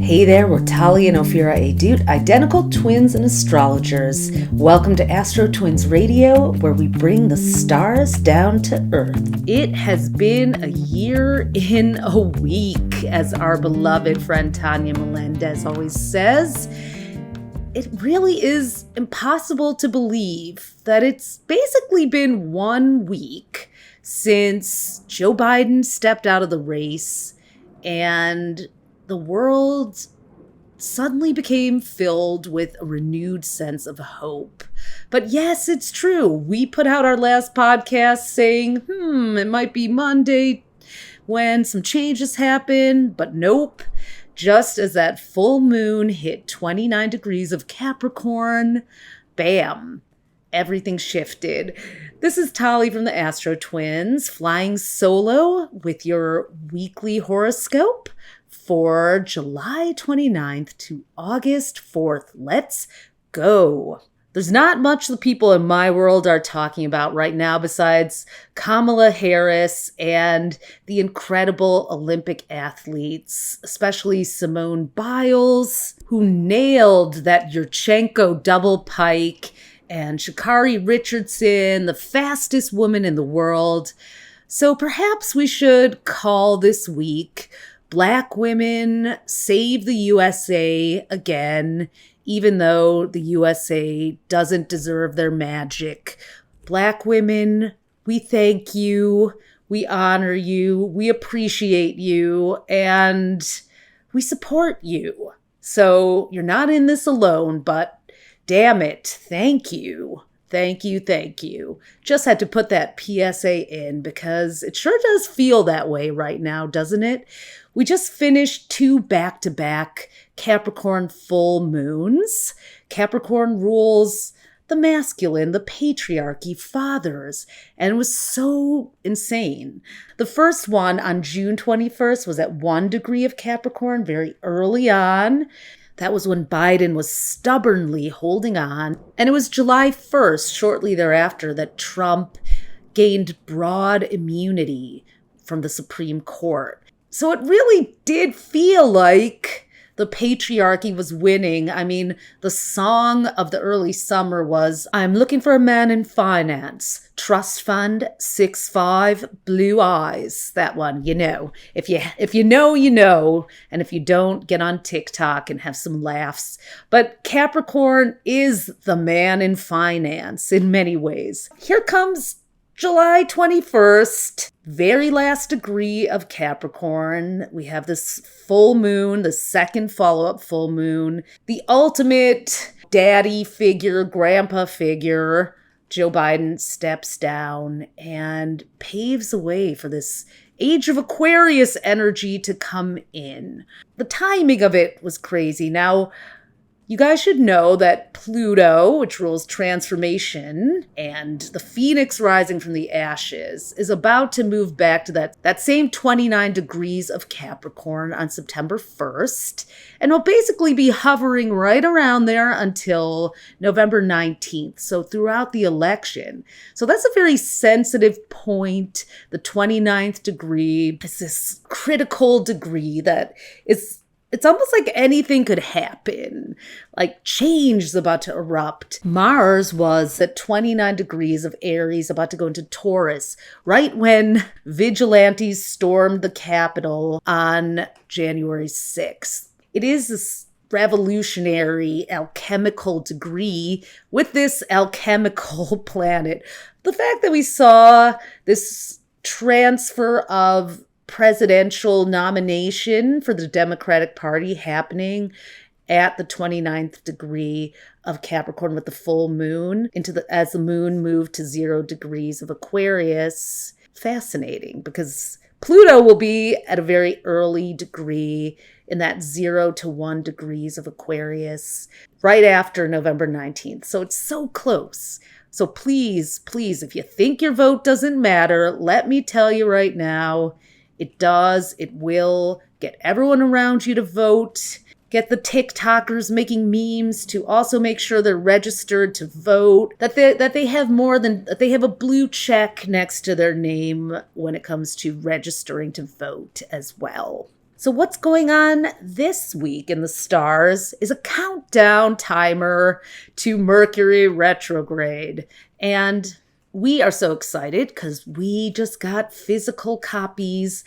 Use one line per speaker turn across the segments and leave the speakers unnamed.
Hey there, we're Talia and Ophira Edut, identical twins and astrologers. Welcome to AstroTwins Radio, where we bring the stars down to earth. It has been a year in a week, as our beloved friend Tanya Melendez always says. It really is impossible to believe that it's basically been 1 week since Joe Biden stepped out of the race and the world suddenly became filled with a renewed sense of hope. But yes, it's true. We put out our last podcast saying, it might be Monday when some changes happen, but nope. Just as that full moon hit 29 degrees of Capricorn, bam, everything shifted. This is Tali from the AstroTwins, flying solo with your weekly horoscope for July 29th to August 4th. Let's go. There's not much the people in my world are talking about right now besides Kamala Harris and the incredible Olympic athletes, especially Simone Biles, who nailed that Yurchenko double pike, and Sha'Carri Richardson, the fastest woman in the world. So perhaps we should call this week Black Women Save the USA again, even though the USA doesn't deserve their magic. Black women, we thank you, we honor you, we appreciate you, and we support you. So you're not in this alone, but damn it, thank you. Thank you, thank you. Just had to put that PSA in because it sure does feel that way right now, doesn't it? We just finished 2 back-to-back Capricorn full moons. Capricorn rules the masculine, the patriarchy, fathers, and it was so insane. The first one on June 21st was at 1 degree of Capricorn, very early on. That was when Biden was stubbornly holding on. And it was July 1st, shortly thereafter, that Trump gained broad immunity from the Supreme Court. So it really did feel like the patriarchy was winning. I mean, the song of the early summer was, "I'm looking for a man in finance, trust fund, 6'5", blue eyes." That one, you know. If you know, you know. And if you don't, get on TikTok and have some laughs. But Capricorn is the man in finance in many ways. Here comes July 21st, very last degree of Capricorn. We have this full moon, the second follow-up full moon, the ultimate daddy figure, grandpa figure. Joe Biden steps down and paves the way for this Age of Aquarius energy to come in. The timing of it was crazy. Now, you guys should know that Pluto, which rules transformation, and the phoenix rising from the ashes, is about to move back to that same 29 degrees of Capricorn on September 1st, and will basically be hovering right around there until November 19th, so throughout the election. So that's a very sensitive point. The 29th degree is this critical degree that it's almost like anything could happen, like change is about to erupt. Mars was at 29 degrees of Aries, about to go into Taurus, right when vigilantes stormed the Capitol on January 6th. It is this revolutionary alchemical degree with this alchemical planet. The fact that we saw this transfer of presidential nomination for the Democratic Party happening at the 29th degree of Capricorn with the full moon as the moon moved to 0 degrees of Aquarius. Fascinating, because Pluto will be at a very early degree in that 0 to 1 degrees of Aquarius right after November 19th. So it's so close. So please, if you think your vote doesn't matter, let me tell you right now, it does. It will. Get everyone around you to vote. Get the TikTokers making memes to also make sure they're registered to vote. That they have a blue check next to their name when it comes to registering to vote as well. So what's going on this week in the stars is a countdown timer to Mercury retrograde. And we are so excited because we just got physical copies,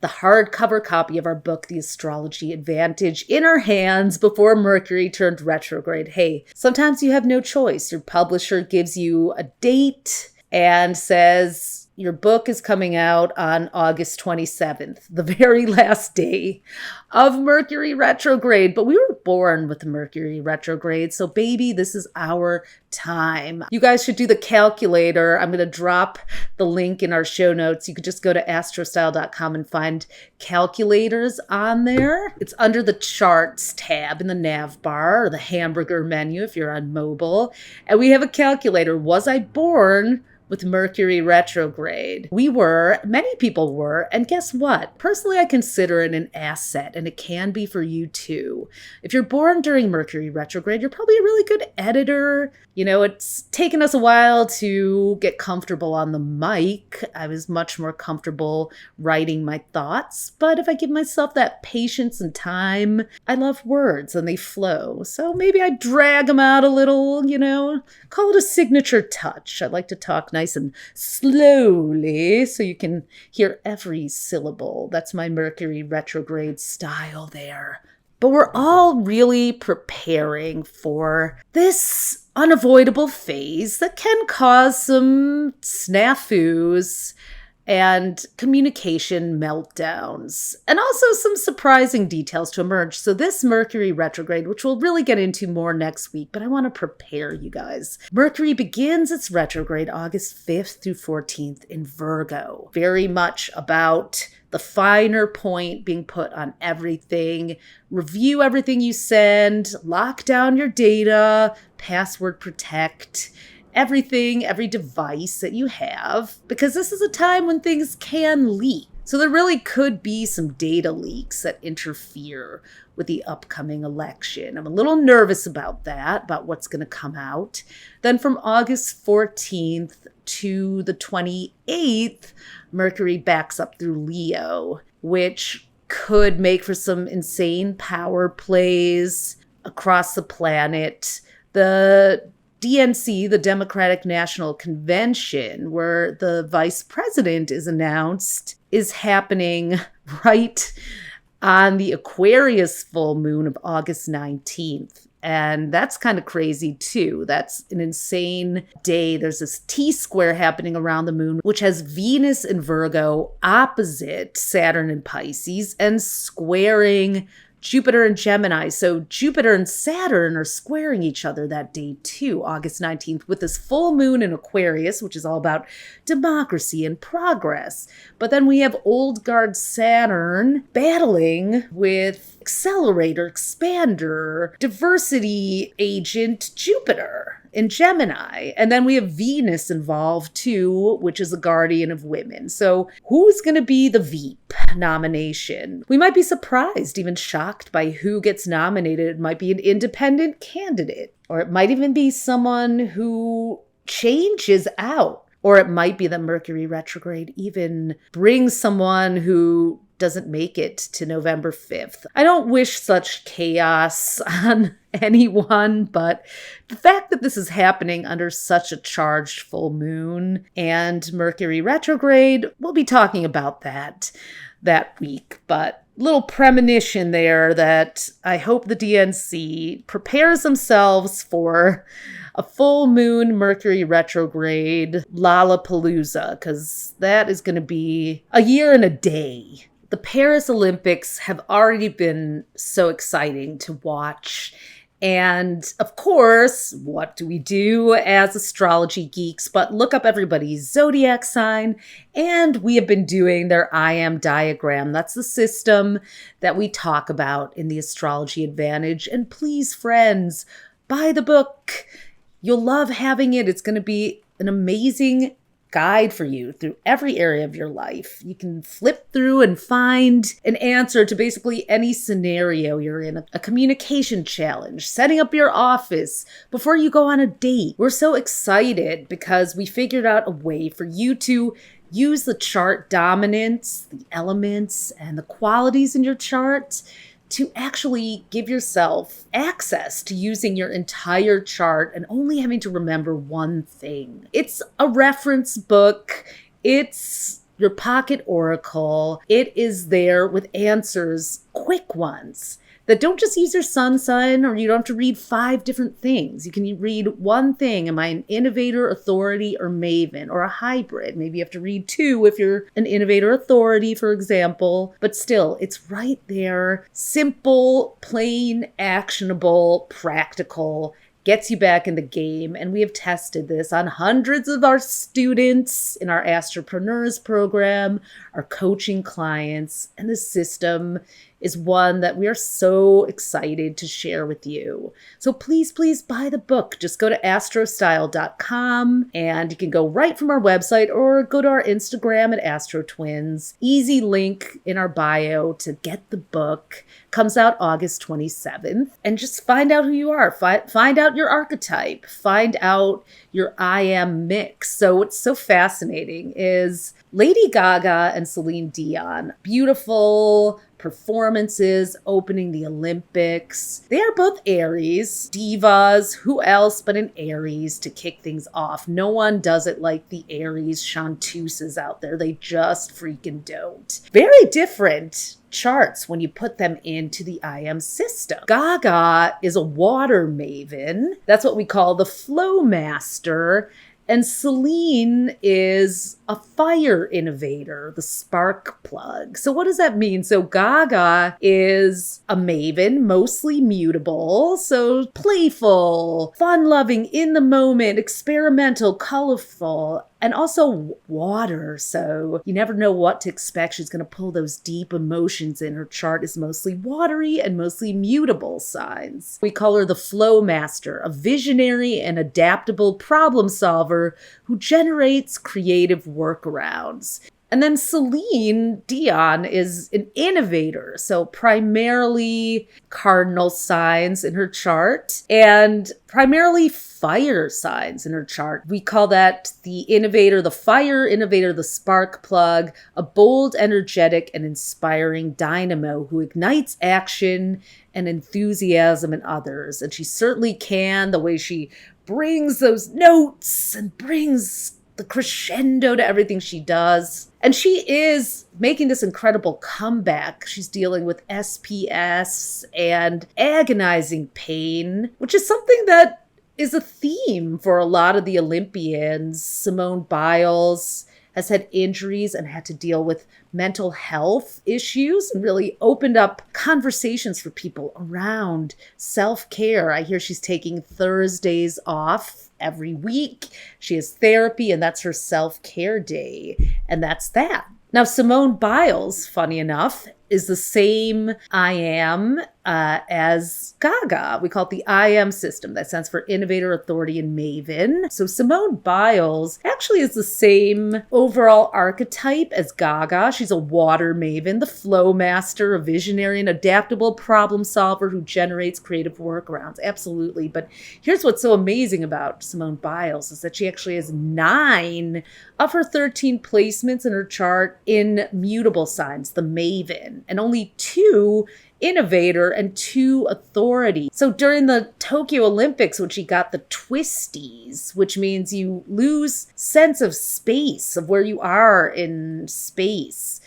the hardcover copy of our book, The Astrology Advantage, in our hands before Mercury turned retrograde. Hey, sometimes you have no choice. Your publisher gives you a date and says, your book is coming out on August 27th, the very last day of Mercury retrograde. But we were born with Mercury retrograde, so baby, this is our time. You guys should do the calculator. I'm going to drop the link in our show notes. You could just go to astrostyle.com and find calculators on there. It's under the charts tab in the nav bar or the hamburger menu if you're on mobile. And we have a calculator. Was I born with Mercury retrograde? We were, many people were, and guess what? Personally, I consider it an asset, and it can be for you too. If you're born during Mercury retrograde, you're probably a really good editor. You know, it's taken us a while to get comfortable on the mic. I was much more comfortable writing my thoughts, but if I give myself that patience and time, I love words and they flow. So maybe I drag them out a little, you know, call it a signature touch. I like to talk nice and slowly so you can hear every syllable. That's my Mercury retrograde style there. But we're all really preparing for this unavoidable phase that can cause some snafus and communication meltdowns, and also some surprising details to emerge. So this Mercury retrograde, which we'll really get into more next week, but I want to prepare you guys. Mercury begins its retrograde August 5th through 14th in Virgo. Very much about the finer point being put on everything. Review everything you send, lock down your data, password protect everything, every device that you have, because this is a time when things can leak. So there really could be some data leaks that interfere with the upcoming election. I'm a little nervous about that, about what's going to come out. Then from August 14th to the 28th, Mercury backs up through Leo, which could make for some insane power plays across the planet. The DNC, the Democratic National Convention, where the vice president is announced, is happening right on the Aquarius full moon of August 19th. And that's kind of crazy too. That's an insane day. There's this T-square happening around the moon, which has Venus in Virgo opposite Saturn in Pisces and squaring Jupiter and Gemini. So Jupiter and Saturn are squaring each other that day too, August 19th, with this full moon in Aquarius, which is all about democracy and progress. But then we have old guard Saturn battling with accelerator, expander, diversity agent Jupiter in Gemini. And then we have Venus involved too, which is a guardian of women. So who's going to be the Veep nomination? We might be surprised, even shocked by who gets nominated. It might be an independent candidate, or it might even be someone who changes out. Or it might be that Mercury retrograde even brings someone who doesn't make it to November 5th. I don't wish such chaos on anyone, but the fact that this is happening under such a charged full moon and Mercury retrograde, we'll be talking about that week. But little premonition there that I hope the DNC prepares themselves for a full moon Mercury retrograde Lollapalooza, because that is going to be a year and a day. The Paris Olympics have already been so exciting to watch. And of course, what do we do as astrology geeks but look up everybody's zodiac sign? And we have been doing their I am diagram. That's the system that we talk about in the Astrology Advantage. And please, friends, buy the book. You'll love having it. It's going to be an amazing guide for you through every area of your life. You can flip through and find an answer to basically any scenario you're in. A communication challenge, setting up your office before you go on a date. We're so excited because we figured out a way for you to use the chart dominance, the elements, and the qualities in your chart to actually give yourself access to using your entire chart and only having to remember one thing. It's a reference book. It's your pocket oracle. It is there with answers, quick ones, that don't just use your sun sign, or you don't have to read 5 different things. You can read one thing. Am I an innovator, authority, or maven, or a hybrid? Maybe you have to read 2 if you're an innovator, authority, for example. But still, it's right there. Simple, plain, actionable, practical. Gets you back in the game. And we have tested this on hundreds of our students in our Astropreneurs program, our coaching clients, and the system is one that we are so excited to share with you. So please, please buy the book. Just go to astrostyle.com and you can go right from our website or go to our Instagram at AstroTwins. Easy link in our bio to get the book. Comes out August 27th. And just find out who you are. Find out your archetype. Find out your I am mix. So what's so fascinating is Lady Gaga and Celine Dion, beautiful performances opening the Olympics. They are both Aries, divas. Who else but an Aries to kick things off? No one does it like the Aries chanteuses out there. They just freaking don't. Very different charts when you put them into the IM system. Gaga is a water maven. That's what we call the flow master. And Celine is a fire innovator, the spark plug. So what does that mean? So Gaga is a maven, mostly mutable, so playful, fun-loving, in the moment, experimental, colorful, and also water. So you never know what to expect. She's going to pull those deep emotions in. Her chart is mostly watery and mostly mutable signs. We call her the flow master, a visionary and adaptable problem solver who generates creative workarounds. And then Celine Dion is an innovator, so primarily cardinal signs in her chart and primarily fire signs in her chart. We call that the innovator, the fire innovator, the spark plug, a bold, energetic, and inspiring dynamo who ignites action and enthusiasm in others. And she certainly can, the way she brings those notes and brings the crescendo to everything she does. And she is making this incredible comeback. She's dealing with SPS and agonizing pain, which is something that is a theme for a lot of the Olympians. Simone Biles has had injuries and had to deal with mental health issues and really opened up conversations for people around self-care. I hear she's taking Thursdays off every week. She has therapy, and that's her self-care day. And that's that. Now, Simone Biles, funny enough, is the same I am as Gaga. We call it the I am system. That stands for Innovator, Authority, and Maven. So Simone Biles actually is the same overall archetype as Gaga. She's a water maven, the flow master, a visionary and adaptable problem solver who generates creative workarounds. Absolutely. But here's what's so amazing about Simone Biles is that she actually has 9 of her 13 placements in her chart in mutable signs, the maven, and only 2 innovator and 2 authority. So during the Tokyo Olympics, when she got the twisties, which means you lose sense of space, of where you are in space.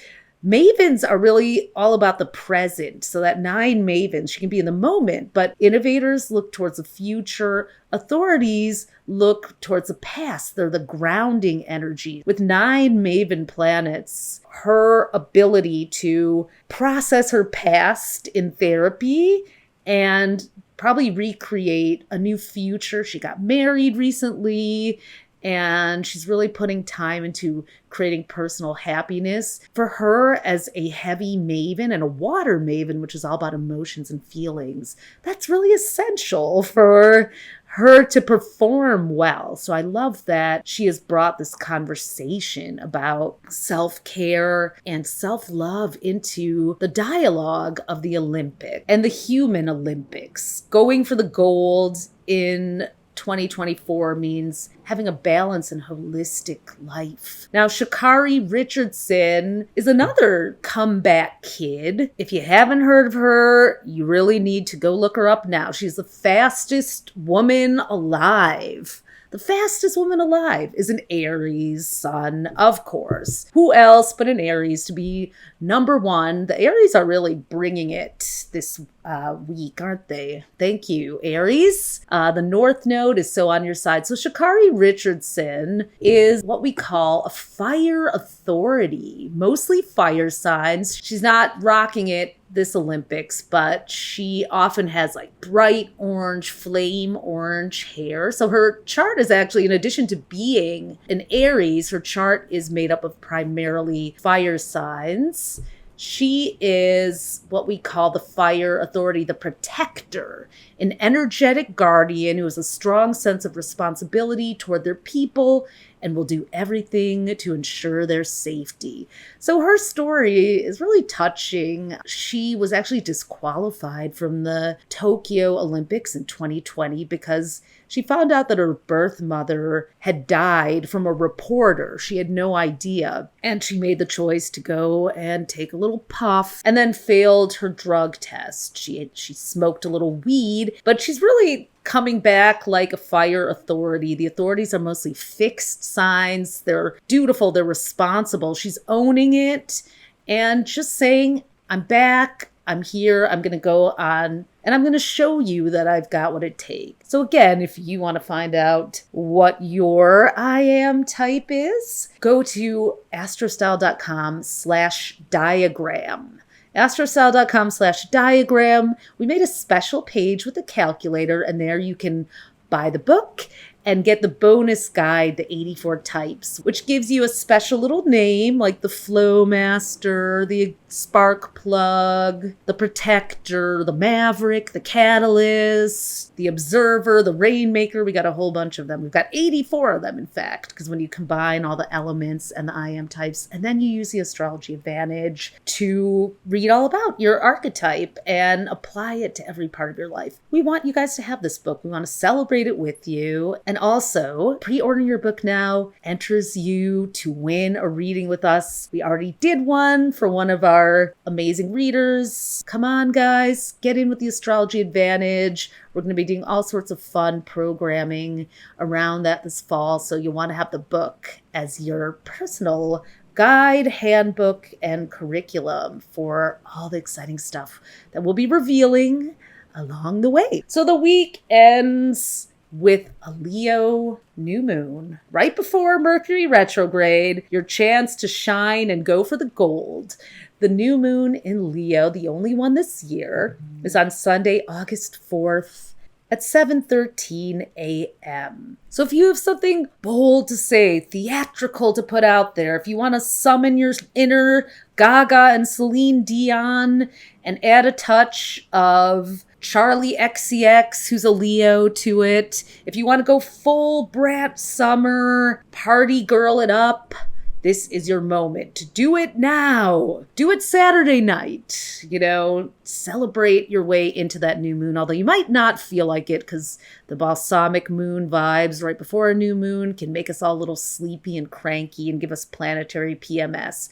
Mavens are really all about the present. So that 9 mavens, she can be in the moment, but innovators look towards the future. Authorities look towards the past. They're the grounding energy. With 9 maven planets, her ability to process her past in therapy and probably recreate a new future. She got married recently, and she's really putting time into creating personal happiness. For her, as a heavy maven and a water maven, which is all about emotions and feelings, that's really essential for her to perform well. So I love that she has brought this conversation about self-care and self-love into the dialogue of the Olympics and the human Olympics, going for the gold in 2024 means having a balanced and holistic life. Now, Sha'Carri Richardson is another comeback kid. If you haven't heard of her, you really need to go look her up now. She's the fastest woman alive. The fastest woman alive is an Aries sun, of course. Who else but an Aries to be number one? The Aries are really bringing it this week, aren't they? Thank you, Aries. The North Node is so on your side. So Sha'Carri Richardson is what we call a fire authority, mostly fire signs. She's not rocking it this Olympics, but she often has like bright orange, flame orange hair. So her chart is actually, in addition to being an Aries, her chart is made up of primarily fire signs. She is what we call the fire authority, the protector, an energetic guardian who has a strong sense of responsibility toward their people and will do everything to ensure their safety. So her story is really touching. She was actually disqualified from the Tokyo Olympics in 2020 because she found out that her birth mother had died from a reporter. She had no idea. And she made the choice to go and take a little puff and then failed her drug test. She smoked a little weed, but she's really coming back like a fire authority. The authorities are mostly fixed signs. They're dutiful. They're responsible. She's owning it and just saying, I'm back. I'm here. I'm going to go on and I'm going to show you that I've got what it takes. So again, if you want to find out what your I am type is, go to astrostyle.com/diagram. astrostyle.com/diagram. We made a special page with a calculator, and there you can buy the book and get the bonus guide, the 84 types, which gives you a special little name like the Flow Master, the Spark Plug, the Protector, the Maverick, the Catalyst, the Observer, the Rainmaker. We got a whole bunch of them. We've got 84 of them, in fact, because when you combine all the elements and the I am types, and then you use the Astrology Advantage to read all about your archetype and apply it to every part of your life. We want you guys to have this book. We want to celebrate it with you. And also, pre-ordering your book now enters you to win a reading with us. We already did one for one of our amazing readers. Come on, guys, get in with the Astrology Advantage. We're going to be doing all sorts of fun programming around that this fall. So you'll want to have the book as your personal guide, handbook, and curriculum for all the exciting stuff that we'll be revealing along the way. So the week ends with a Leo new moon right before Mercury retrograde, your chance to shine and go for the gold. The new moon in Leo, the only one this year, is on Sunday, August 4th at 7:13 a.m. So if you have something bold to say, theatrical to put out there, if you want to summon your inner Gaga and Celine Dion and add a touch of Charlie XCX, who's a Leo, to it, if you want to go full brat summer, party girl it up, this is your moment. Do it now. Do it Saturday night. Celebrate your way into that new moon, although you might not feel like it because the balsamic moon vibes right before a new moon can make us all a little sleepy and cranky and give us planetary PMS.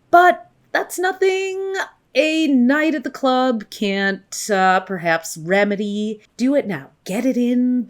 But that's nothing a night at the club can't perhaps remedy. Do it now. Get it in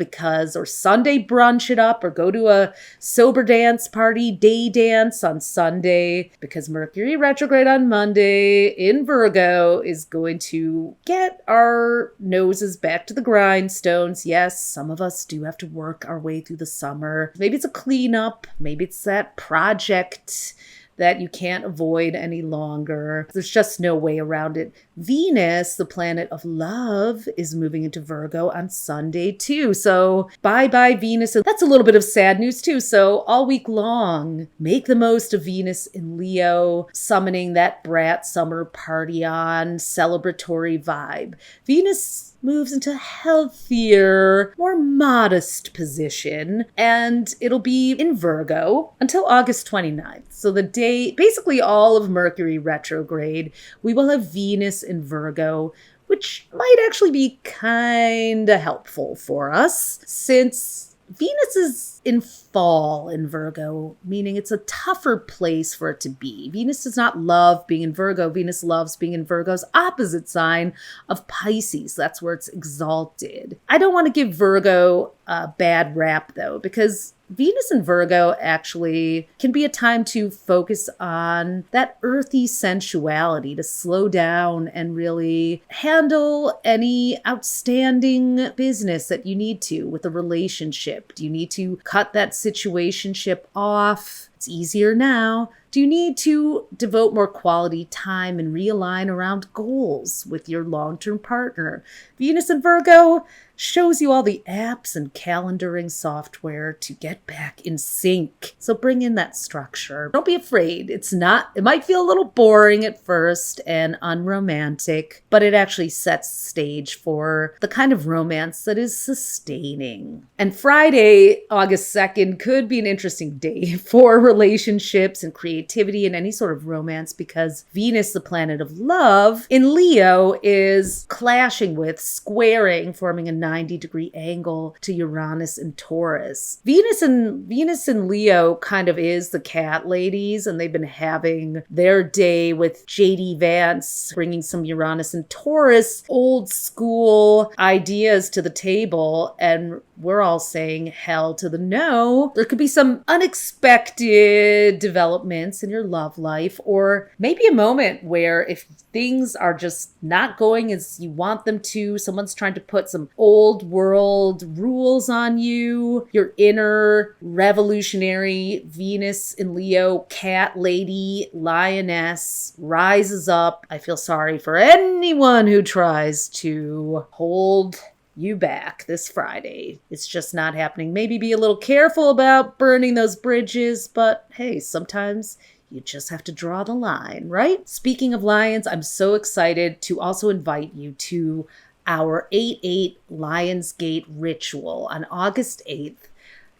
or Sunday brunch it up, or go to a sober dance party, day dance on Sunday, because Mercury retrograde on Monday in Virgo is going to get our noses back to the grindstones. Yes, some of us do have to work our way through the summer. Maybe it's a cleanup. Maybe it's that project that you can't avoid any longer. There's just no way around it. Venus, the planet of love, is moving into Virgo on Sunday too. So bye-bye Venus. And that's a little bit of sad news too. So all week long, make the most of Venus in Leo, summoning that brat summer party on, celebratory vibe. Venus moves into a healthier, more modest position, and it'll be in Virgo until August 29th. So the day, basically all of Mercury retrograde, we will have Venus in Virgo which might actually be kind of helpful for us since Venus is in fall in Virgo, meaning it's a tougher place for it to be. Venus does not love being in Virgo. Venus loves being in Virgo's opposite sign of Pisces. That's where it's exalted. I don't want to give Virgo a bad rap, though, because Venus in Virgo actually can be a time to focus on that earthy sensuality, to slow down and really handle any outstanding business that you need to with a relationship. Do you need to cut that situationship off? It's easier now. Do you need to devote more quality time and realign around goals with your long-term partner? Venus in Virgo shows you all the apps and calendaring software to get back in sync. So bring in that structure. Don't be afraid. It might feel a little boring at first and unromantic, but it actually sets the stage for the kind of romance that is sustaining. And Friday, August 2nd, could be an interesting day for relationships and creativity and any sort of romance because Venus, the planet of love, in Leo is clashing with, squaring, forming a 90-degree angle to Uranus and Taurus. Venus in Leo kind of is the cat ladies, and they've been having their day with J.D. Vance bringing some Uranus and Taurus old school ideas to the table, and we're all saying hell to the no. There could be some unexpected developments in your love life, or maybe a moment where if things are just not going as you want them to, someone's trying to put some old world rules on you, your inner revolutionary Venus in Leo cat lady lioness rises up. I feel sorry for anyone who tries to hold you back this Friday. It's just not happening. Maybe be a little careful about burning those bridges, but hey, sometimes you just have to draw the line, right? Speaking of lions, I'm so excited to also invite you to our 8/8 Lionsgate ritual on August 8th.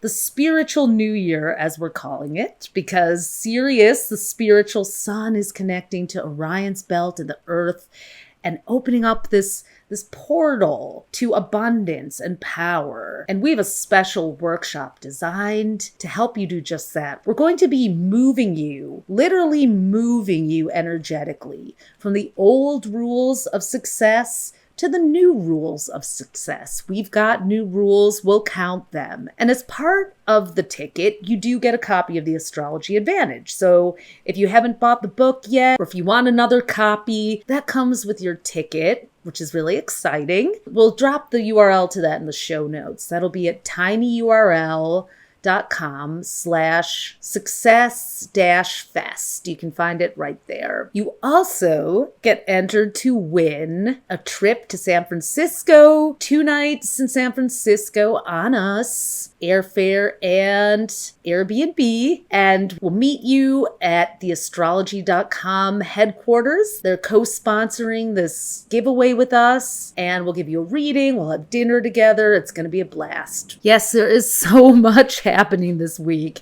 The spiritual new year, as we're calling it, because Sirius, the spiritual sun, is connecting to Orion's belt and the earth and opening up this portal to abundance and power. And we have a special workshop designed to help you do just that. We're going to be moving you, literally moving you energetically from the old rules of success to the new rules of success. We've got new rules, we'll count them. And as part of the ticket, you do get a copy of the Astrology Advantage. So if you haven't bought the book yet, or if you want another copy, that comes with your ticket, which is really exciting. We'll drop the URL to that in the show notes. That'll be at tinyurl.com/success-fest. You can find it right there. You also get entered to win a trip to San Francisco, 2 nights in San Francisco on us, airfare and Airbnb, and we'll meet you at the astrology.com headquarters. They're co-sponsoring this giveaway with us, and we'll give you a reading. We'll have dinner together. It's going to be a blast. Yes, there is so much happening this week.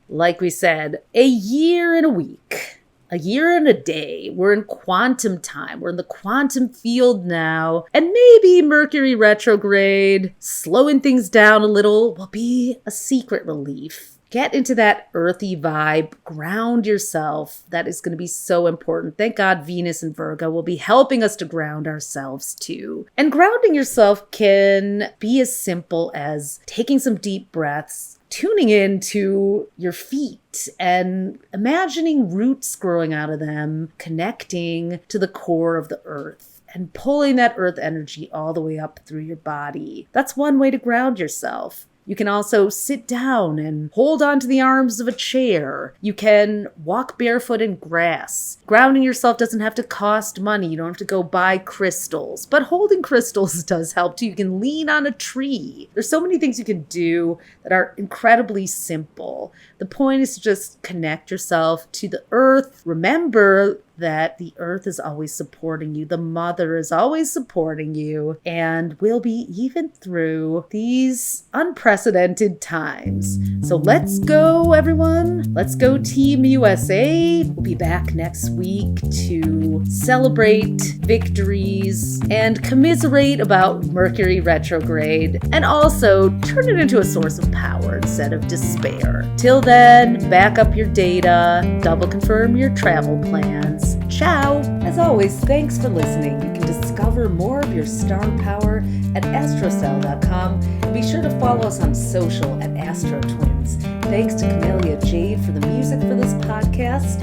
Like we said, a year and a week, a year and a day. We're in quantum time. We're in the quantum field now. And maybe Mercury Retrograde, slowing things down a little, will be a secret relief. Get into that earthy vibe, ground yourself. That is going to be so important. Thank God Venus and Virgo will be helping us to ground ourselves too. And grounding yourself can be as simple as taking some deep breaths, tuning in to your feet and imagining roots growing out of them, connecting to the core of the earth and pulling that earth energy all the way up through your body. That's one way to ground yourself. You can also sit down and hold onto the arms of a chair. You can walk barefoot in grass. Grounding yourself doesn't have to cost money. You don't have to go buy crystals. But holding crystals does help too. You can lean on a tree. There's so many things you can do that are incredibly simple. The point is to just connect yourself to the earth. Remember, that the earth is always supporting you. The mother is always supporting you and will be even through these unprecedented times. So let's go, everyone. Let's go Team USA. We'll be back next week to celebrate victories and commiserate about Mercury retrograde and also turn it into a source of power instead of despair. Till then, back up your data, double confirm your travel plans. Ciao! As always, thanks for listening. You can discover more of your star power at astrocell.com and be sure to follow us on social at AstroTwins. Thanks to Camellia Jade for the music for this podcast.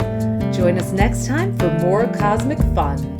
Join us next time for more cosmic fun.